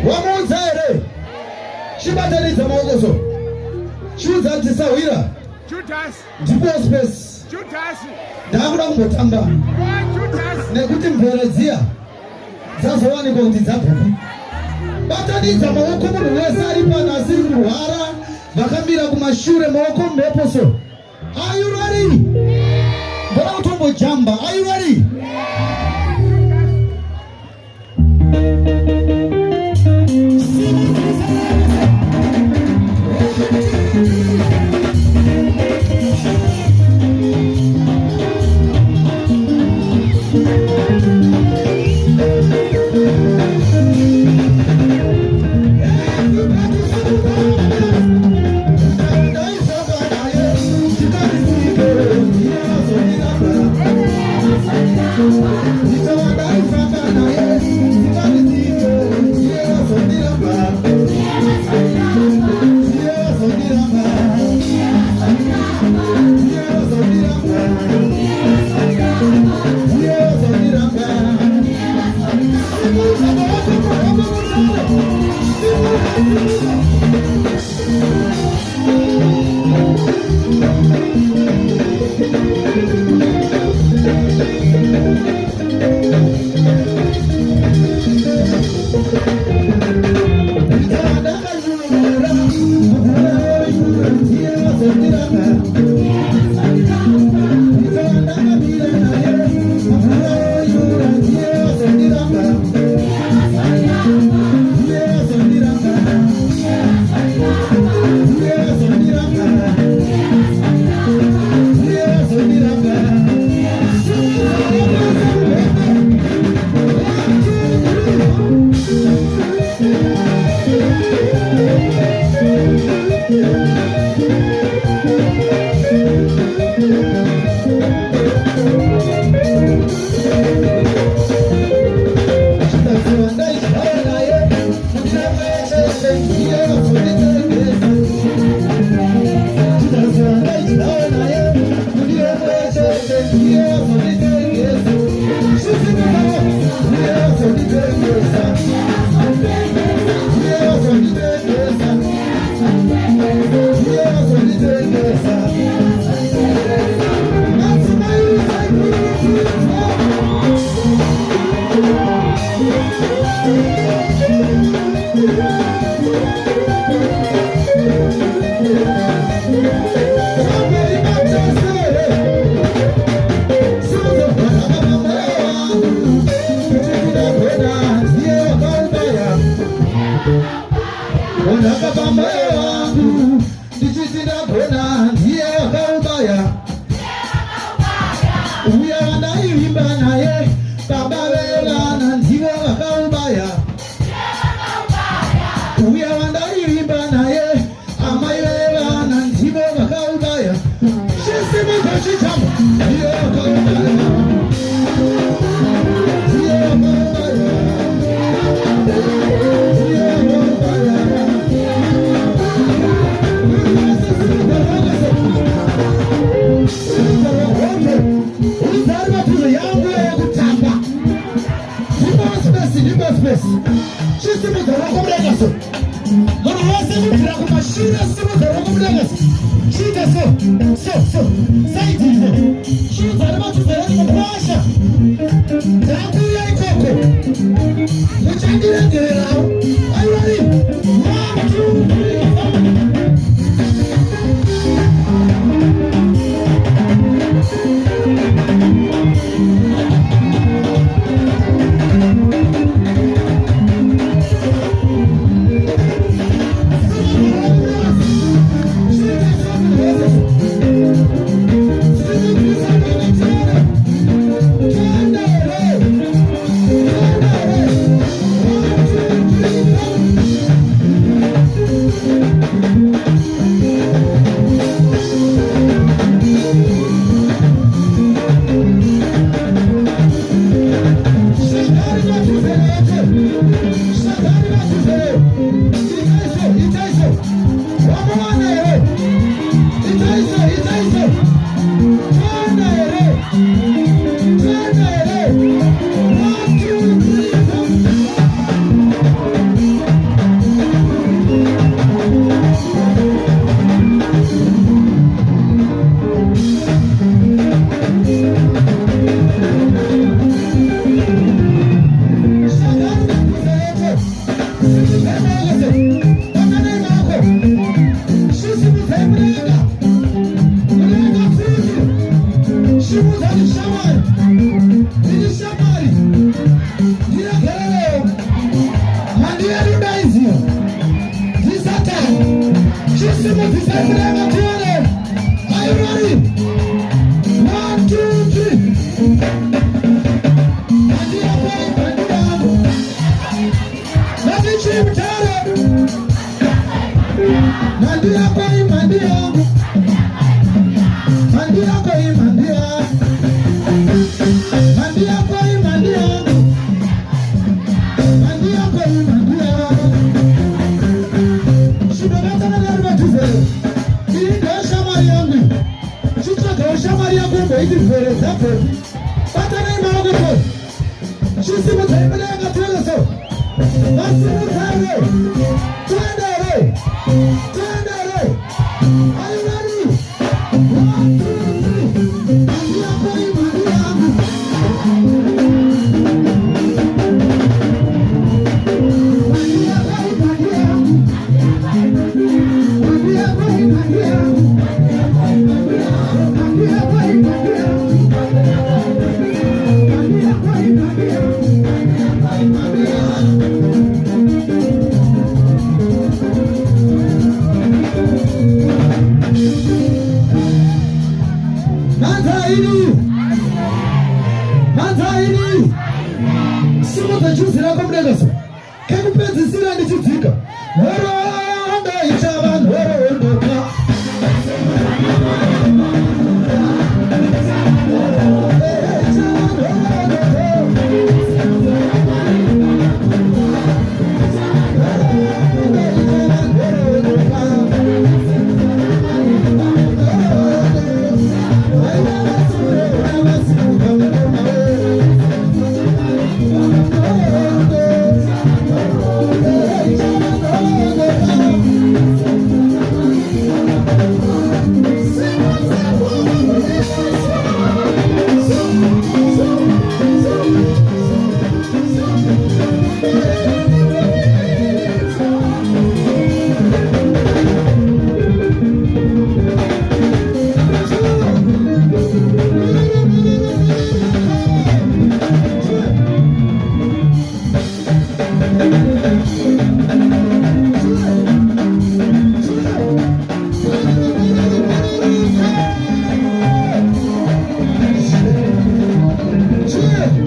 Wamunzere. Shibataniza maokoso. Chuza antisawira. Judas. Ndipo space. Judas. Ndakula kungotamba. Judas. Nekuti mverezia. Zazowani kwa kuti dzabhuku. Bataniza maoko munhu wese ari pano asiri kurwara. Vakamira kumashure maoko mheposo. Are you ready? Mbona utombo jamba. Are you ready? Tembelea tuone. Are you ready? 1, 2, 3. Mandia boy, mandia. Nabichi mtare. Mandia boy, mandia. Mandia boy, mandia. Mandia boy, mandia. Mandia boy, mandia. Shibata na narba tuzero. Ida shamari yangu. Shutaka shamari yangu mbeidi fere zapo. Bata na imago po. Shisi mutembele nga tuwele so. Basi mutare. Tuendere. Tuendere. Are you ready? 1, 2, 3. Mandia boy, mandia. Manzaini Simo za juzi lako mdegaso Kemu penzi sila ni chitika Wero onda ichaban Wero ondoka Cheers!